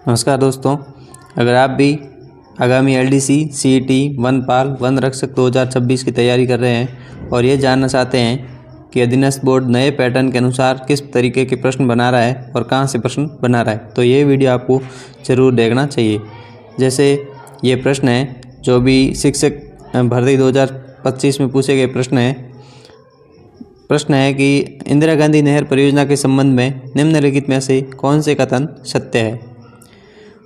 नमस्कार दोस्तों, अगर आप भी आगामी LDC, CET, वनपाल, वन रक्षक 2026 की तैयारी कर रहे हैं और ये जानना चाहते हैं कि अधीनस्थ बोर्ड नए पैटर्न के अनुसार किस तरीके के प्रश्न बना रहा है और कहाँ से प्रश्न बना रहा है, तो ये वीडियो आपको ज़रूर देखना चाहिए। जैसे ये प्रश्न है जो भी शिक्षक भर्ती 2025 में पूछे गए प्रश्न है कि इंदिरा गांधी नहर परियोजना के संबंध में निम्नलिखित में से कौन से कथन सत्य है।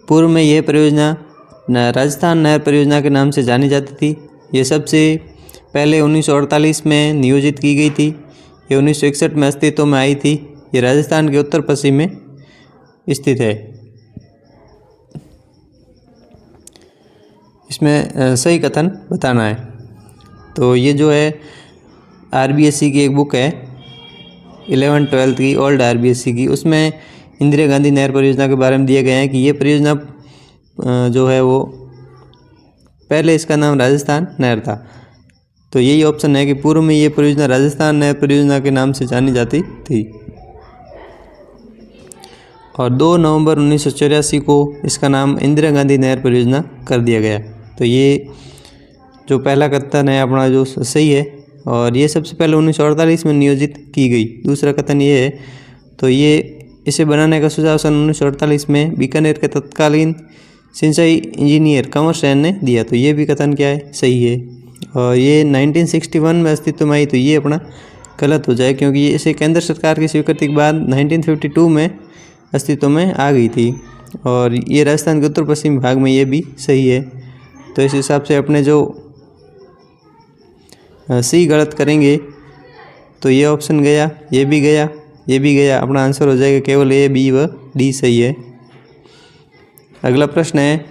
पूर्व में यह परियोजना राजस्थान नहर परियोजना के नाम से जानी जाती थी। ये सबसे पहले 1948 में नियोजित की गई थी। ये 1961 में अस्तित्व में आई थी। ये राजस्थान के उत्तर पश्चिम में स्थित है। इसमें सही कथन बताना है। तो ये जो है RBSC की एक बुक है 11th-12th की, ओल्ड RBSC की, उसमें इंदिरा गांधी नहर परियोजना के बारे में दिए गए हैं कि ये परियोजना जो है वो पहले इसका नाम राजस्थान नहर था। तो यही ऑप्शन है कि पूर्व में ये परियोजना राजस्थान नहर परियोजना के नाम से जानी जाती थी और 2 नवंबर 1984 को इसका नाम इंदिरा गांधी नहर परियोजना कर दिया गया। तो ये जो पहला कथन है अपना जो सही है, और ये सबसे पहले 1948 में नियोजित की गई। दूसरा कथन ये है, तो ये इसे बनाने का सुझाव सन 1948 में बीकानेर के तत्कालीन सिंचाई इंजीनियर कंवर सेन ने दिया। तो ये भी कथन क्या है, सही है। और ये 1961 में अस्तित्व में आई, तो ये अपना गलत हो जाए क्योंकि इसे केंद्र सरकार की स्वीकृति के बाद 1952 में अस्तित्व में आ गई थी। और ये राजस्थान के उत्तर पश्चिम भाग में, ये भी सही है। तो इस हिसाब से अपने जो सी गलत करेंगे तो ये ऑप्शन गया, ये भी गया, ये भी गया। अपना आंसर हो जाएगा केवल A, B व D सही है। अगला प्रश्न है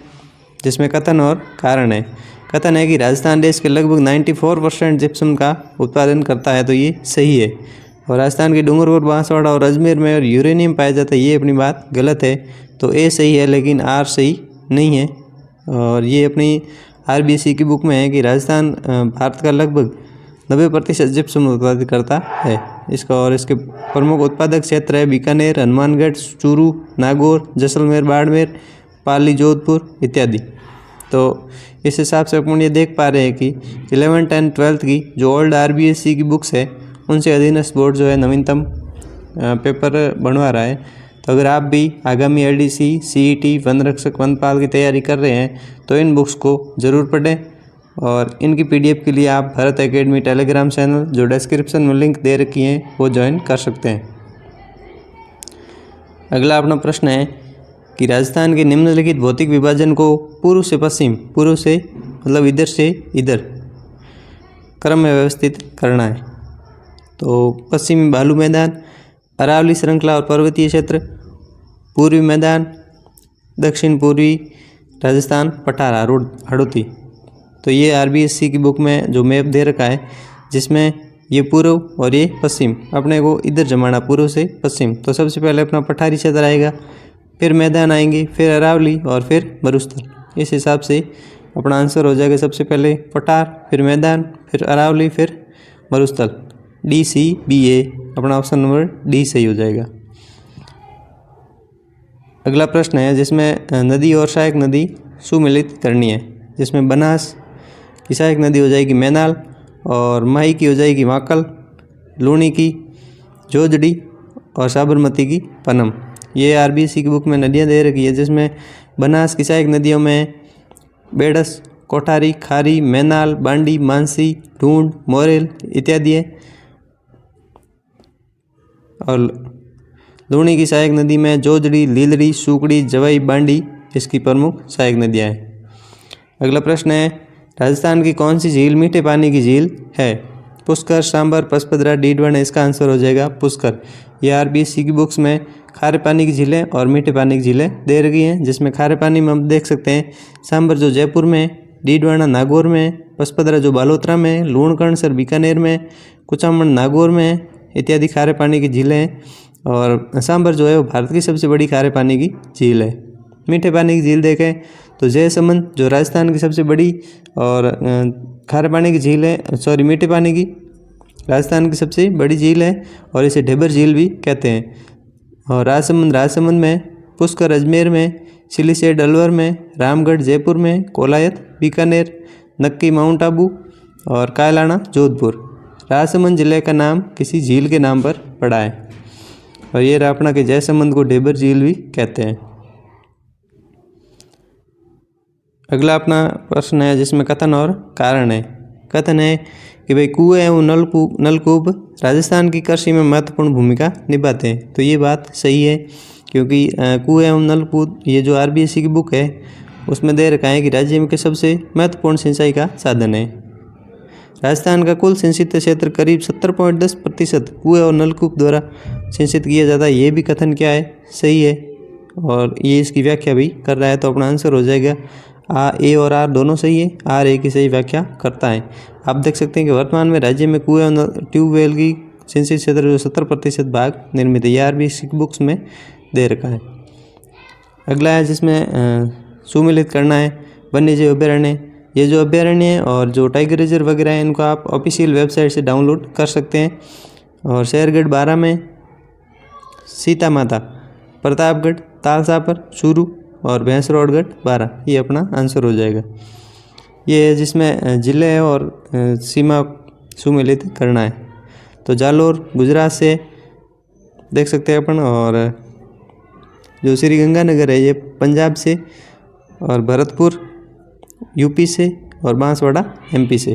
जिसमें कथन और कारण है। कथन है कि राजस्थान देश के लगभग 94% जिप्सम का उत्पादन करता है, तो ये सही है। और राजस्थान के डूंगरपुर, बांसवाड़ा और अजमेर में और यूरेनियम पाया जाता है, ये अपनी बात गलत है। तो A सही है लेकिन R सही नहीं है। और ये अपनी RBSC की बुक में है कि राजस्थान भारत का लगभग 90% जिप्सम उत्पादित करता है इसका। और इसके प्रमुख उत्पादक क्षेत्र है बीकानेर, हनुमानगढ़, चूरू, नागौर, जैसलमेर, बाड़मेर, पाली, जोधपुर इत्यादि। तो इस हिसाब से अपन ये देख पा रहे हैं कि 11th and 12th की जो ओल्ड RBSC की बुक्स है उनसे अधीनस्थ बोर्ड जो है नवीनतम पेपर बनवा रहा है। तो अगर आप भी आगामी LDC, CET, वन रक्षक, वनपाल की तैयारी कर रहे हैं तो इन बुक्स को ज़रूर पढ़ें। और इनकी PDF के लिए आप भारत एकेडमी टेलीग्राम चैनल, जो डिस्क्रिप्शन में लिंक दे रखी है, वो ज्वाइन कर सकते हैं। अगला अपना प्रश्न है कि राजस्थान के निम्नलिखित भौतिक विभाजन को पूर्व से पश्चिम, पूर्व से मतलब इधर से इधर क्रम में व्यवस्थित करना है। तो पश्चिमी बालू मैदान, अरावली श्रृंखला और पर्वतीय क्षेत्र, पूर्वी मैदान, दक्षिण पूर्वी राजस्थान, पठार, हड़ौती। तो ये RBSC की बुक में जो मैप दे रखा है जिसमें ये पूर्व और ये पश्चिम, अपने को इधर जमाना पूर्व से पश्चिम। तो सबसे पहले अपना पठारी क्षेत्र आएगा, फिर मैदान आएंगे, फिर अरावली और फिर मरुस्थल। इस हिसाब से अपना आंसर हो जाएगा सबसे पहले पठार, फिर मैदान, फिर अरावली, फिर मरुस्थल। DCBA अपना ऑप्शन नंबर D सही हो जाएगा। अगला प्रश्न है जिसमें नदी और सहायक नदी सुमिलित करनी है, जिसमें बनास की सहायक नदी हो जाएगी मैनाल, और माही की हो जाएगी माकल, लूणी की जोजड़ी और साबरमती की पनम। ये RBSC की बुक में नदियाँ दे रखी है, जिसमें बनास की सहायक नदियों में बेडस, कोठारी, खारी, मैनाल, बांडी, मानसी, ढूंढ, मोरेल इत्यादि है। और लूणी की सहायक नदी में जोजड़ी, लीलड़ी, सूकड़ी, जवाई, बांडी इसकी प्रमुख सहायक नदियाँ हैं। अगला प्रश्न है राजस्थान की कौन सी झील मीठे पानी की झील है। पुष्कर, सांबर, पचपदरा, डीडवाना। इसका आंसर हो जाएगा पुष्कर। ये RBSC की बुक्स में खारे पानी की झीलें और मीठे पानी की झीलें दे रखी हैं, जिसमें खारे पानी में हम देख सकते हैं सांबर जो जयपुर में, डीडवाना नागौर में, पचपदरा जो बालोतरा में, लूणकरणसर बीकानेर में, कुचामण नागौर में इत्यादि खारे पानी की झीलें हैं। और सांबर जो है वो भारत की सबसे बड़ी खारे पानी की झील है। मीठे पानी की झील देखें तो जयसमंद जो राजस्थान की सबसे बड़ी और खारे पानी की झील है, सॉरी मीठे पानी की राजस्थान की सबसे बड़ी झील है, और इसे ढेबर झील भी कहते हैं। और राजसमंद में पुष्कर अजमेर में, सिलीसेड अलवर में, रामगढ़ जयपुर में, कोलायत बीकानेर, नक्की माउंट आबू और कायलाना जोधपुर। राजसमंद जिले का नाम किसी झील के नाम पर पड़ा है और ये रापणा के जयसमंद को ढेबर झील भी कहते हैं। अगला अपना प्रश्न है जिसमें कथन और कारण है। कथन है कि भाई कुएं एवं नलकूप राजस्थान की कृषि में महत्वपूर्ण भूमिका निभाते हैं। तो ये बात सही है क्योंकि कुएं एवं नलकूप ये जो आरबीएससी की बुक है उसमें दे रखा है कि राज्य में के सबसे महत्वपूर्ण सिंचाई का साधन है। राजस्थान का कुल सिंचित क्षेत्र करीब 70.10% कुएं और नलकूप द्वारा सिंचित किया जाता है। ये भी कथन क्या है, सही है और ये इसकी व्याख्या भी कर रहा है। तो अपना आंसर हो जाएगा ए और आर दोनों सही है। आर ए की सही व्याख्या करता है। आप देख सकते हैं कि वर्तमान में राज्य में कुएं और ट्यूबवेल की सिंचित क्षेत्र जो 70% भाग निर्मित है। ये आरबीएससी की बुक्स में दे रखा है। अगला है जिसमें सुमेलित करना है वन्यजीव अभ्यारण्य। ये जो अभ्यारण्य है और जो टाइगर रिजर्व वगैरह है इनको आप ऑफिशियल वेबसाइट से डाउनलोड कर सकते हैं। और शेरगढ़ 12 में, सीता माता, प्रतापगढ़, तालसापर, चूरू और भैंसरोडगढ़ 12, ये अपना आंसर हो जाएगा। ये है जिसमें जिले और सीमा सुमेलित करना है। तो जालोर गुजरात से देख सकते हैं अपन, और जो श्री गंगानगर है ये पंजाब से, और भरतपुर यूपी से, और बांसवाड़ा एमपी से।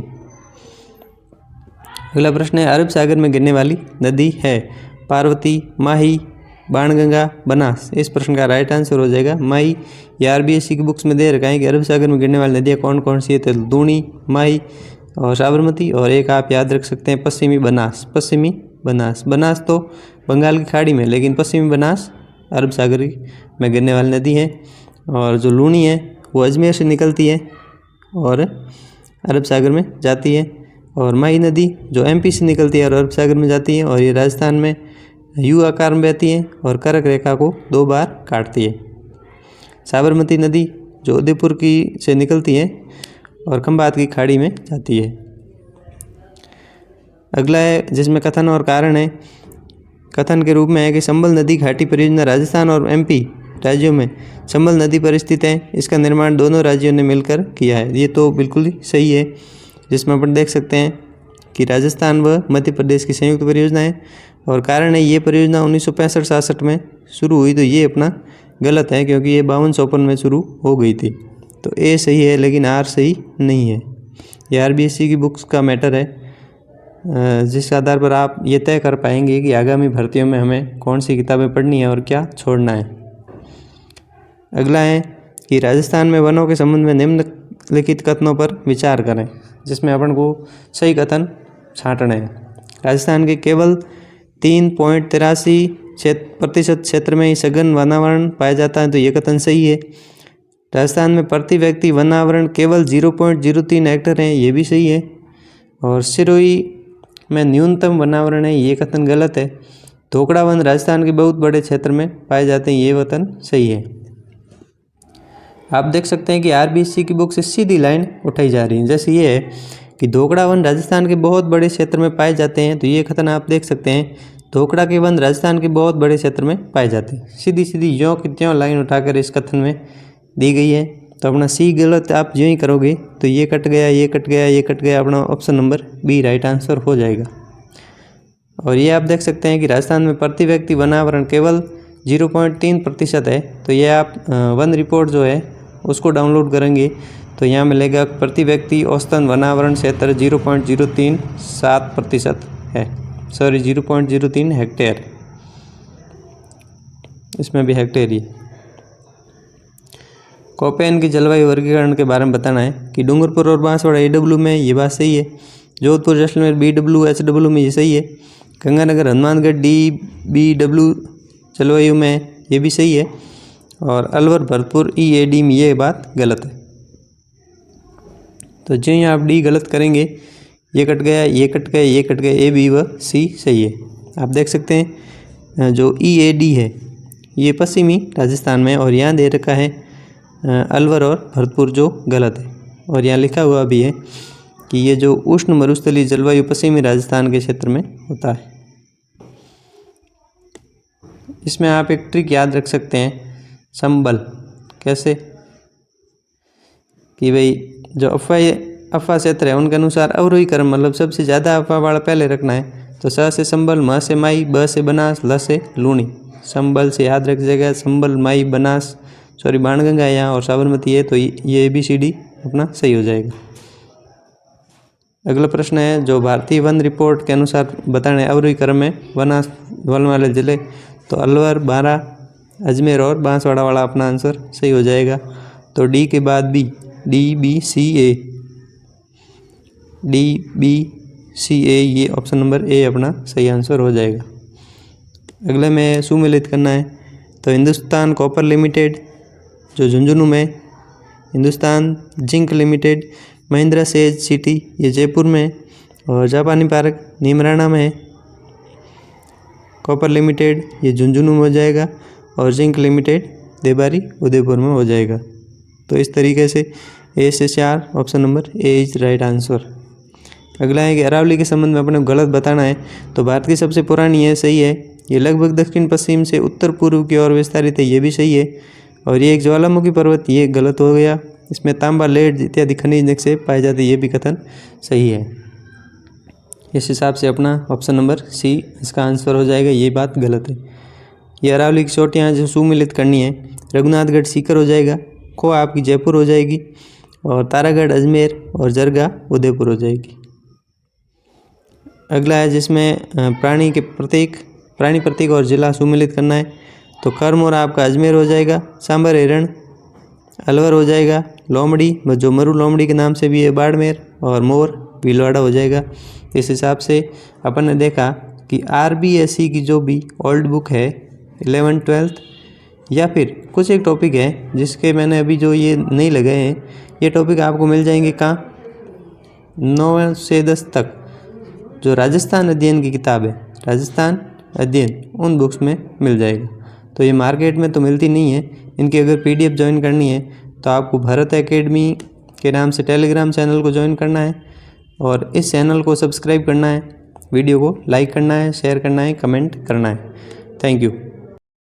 अगला प्रश्न है अरब सागर में गिरने वाली नदी है। पार्वती, माही, बाणगंगा, बनास। इस प्रश्न का राइट आंसर हो जाएगा माही। ये आरबीएससी की बुक्स में दे रखा है कि अरब सागर में गिरने वाली नदियाँ कौन कौन सी है। तो दूनी, माही और साबरमती, और एक आप याद रख सकते हैं पश्चिमी बनास। पश्चिमी बनास, बनास तो बंगाल की खाड़ी में, लेकिन पश्चिमी बनास अरब सागर में गिरने वाली नदी है। और जो लूनी है वो अजमेर से निकलती है और अरब सागर में जाती है। और माही नदी जो एमपी से निकलती है और अरब सागर में जाती है, और ये राजस्थान में यू आकार में बहती है और कर्क रेखा को 2 बार काटती है। साबरमती नदी जो उदयपुर की से निकलती है और खंभात की खाड़ी में जाती है। अगला है जिसमें कथन और कारण है। कथन के रूप में है कि संबल नदी घाटी परियोजना राजस्थान और एमपी राज्यों में संबल नदी पर स्थित है। इसका निर्माण दोनों राज्यों ने मिलकर किया है। ये तो बिल्कुल ही सही है, जिसमें अपन देख सकते हैं कि राजस्थान व मध्य प्रदेश की संयुक्त परियोजना है। और कारण है ये परियोजना 1965-66 में शुरू हुई। तो ये अपना गलत है क्योंकि ये 52-54 में शुरू हो गई थी। तो ए सही है लेकिन आर सही नहीं है। ये आरबीएससी की बुक्स का मैटर है, जिस आधार पर आप ये तय कर पाएंगे कि आगामी भर्तियों में हमें कौन सी किताबें पढ़नी है और क्या छोड़ना है। अगला है कि राजस्थान में वनों के संबंध में निम्नलिखित कथनों पर विचार करें, जिसमें अपन को सही कथन छांटने हैं। राजस्थान के केवल 3.83% क्षेत्र में ही सघन वनावरण पाया जाता है। तो ये कथन सही है। राजस्थान में प्रति व्यक्ति वनावरण केवल 0.03 हेक्टेयर है। ये भी सही है। और सिरोही में न्यूनतम वनावरण है। ये कथन गलत है। धोकड़ा वन राजस्थान के बहुत बड़े क्षेत्र में पाए जाते हैं। ये कथन सही है। आप देख सकते हैं कि आरबीएससी की बुक से सीधी लाइन उठाई जा रही है। जैसे ये है कि धोकड़ा वन राजस्थान के बहुत बड़े क्षेत्र में पाए जाते हैं। तो ये कथन आप देख सकते हैं, धोकड़ा के वन राजस्थान के बहुत बड़े क्षेत्र में पाए जाते हैं। सीधी सीधी यों की त्यों लाइन उठाकर इस कथन में दी गई है। तो अपना सी गलत आप जो ही करोगे तो ये कट गया, ये कट गया, ये कट गया। अपना option number B right answer हो जाएगा। और ये आप देख सकते हैं कि राजस्थान में प्रति व्यक्ति वनावरण केवल 0.3% है। तो ये आप वन रिपोर्ट जो है उसको डाउनलोड करेंगे तो यहाँ मिलेगा प्रति व्यक्ति औसतन वनावरण क्षेत्र 0.037% है। 0.03 हेक्टेयर, इसमें भी हेक्टेयर ही। कोपेन की जलवायु वर्गीकरण के बारे में बताना है कि डूंगरपुर और बांसवाड़ा AW में ये बात सही है। जोधपुर जैसलमेर BW HW में ये सही है। गंगानगर हनुमानगढ़ DBW जलवायु में ये भी सही है। और अलवर भरतपुर EAD में ये बात गलत है। तो जो यहाँ आप डी गलत करेंगे, ये कट गया, ये कट गया, ये कट गया, ए बी व सी सही है। आप देख सकते हैं जो EAD है ये पश्चिमी राजस्थान में, और यहाँ दे रखा है अलवर और भरतपुर जो गलत है। और यहाँ लिखा हुआ भी है कि ये जो उष्ण मरुस्थलीय जलवायु पश्चिमी राजस्थान के क्षेत्र में होता है। इसमें आप एक ट्रिक याद रख सकते हैं, संबल। कैसे कि भाई जो अफवाह क्षेत्र है उनके अनुसार अवरोही क्रम मतलब सबसे ज़्यादा अफवाह वाला पहले रखना है। तो स से संबल, म से माई, ब से बनास, ल से लूणी। संबल से याद रखिएगा, संबल, माई, बनास, सॉरी बाणगंगा है यहाँ और साबरमती है, तो ये ABCD अपना सही हो जाएगा। अगला प्रश्न है जो भारतीय वन रिपोर्ट के अनुसार बताना है अवरोही क्रम में वन वाले जिले, तो अलवर, बारा, अजमेर और बांसवाड़ा वाला अपना आंसर सही हो जाएगा। तो डी के बाद बी, DBCA, DBCA ये ऑप्शन नंबर ए अपना सही आंसर हो जाएगा। अगले में सुमेलित करना है, तो हिंदुस्तान कॉपर लिमिटेड जो झुंझुनू में, Hindustan zinc limited Mahindra says city ये जयपुर में, और जापानी पार्क नीमराना में, कॉपर लिमिटेड ये झुंझुनू में हो जाएगा और जिंक लिमिटेड देबारी उदयपुर में हो जाएगा। तो इस तरीके से ए से 4 option number A is right answer. अगला है कि अरावली के संबंध में अपने को गलत बताना है। तो भारत की सबसे पुरानी है, सही है। ये लगभग दक्षिण पश्चिम से उत्तर पूर्व की ओर विस्तारित है, ये भी सही है। और ये एक ज्वालामुखी पर्वत, ये गलत हो गया। इसमें तांबा, लेड इत्यादि खनिज निक्षेप पाए जाते, ये भी कथन सही है। इस हिसाब से अपना ऑप्शन नंबर सी इसका आंसर हो जाएगा, ये बात गलत है। ये अरावली की चोटियाँ जो सुमिलित करनी है, रघुनाथगढ़ सीकर हो जाएगा, खो आपकी जयपुर हो जाएगी, और तारागढ़ अजमेर और जरगा उदयपुर हो जाएगी। अगला है जिसमें प्राणी प्रतीक और जिला सुमिलित करना है। तो कर्मोर आपका अजमेर हो जाएगा, सांबर हिरण अलवर हो जाएगा, लोमड़ी जो मरु लोमड़ी के नाम से भी है बाड़मेर, और मोर भीलवाड़ा हो जाएगा। इस हिसाब से अपन ने देखा कि RBSE की जो भी ओल्ड बुक है 11th 12th या फिर कुछ एक टॉपिक है जिसके मैंने अभी जो ये नहीं लगाए हैं, ये टॉपिक आपको मिल जाएंगे कहाँ 9 से 10 तक। जो राजस्थान अध्ययन की किताब है, राजस्थान अध्ययन, उन बुक्स में मिल जाएगा। तो ये मार्केट में तो मिलती नहीं है। इनकी अगर PDF ज्वाइन करनी है तो आपको भरत एकेडमी के नाम से टेलीग्राम चैनल को ज्वाइन करना है और इस चैनल को सब्सक्राइब करना है, वीडियो को लाइक करना है, शेयर करना है, कमेंट करना है। Thank you.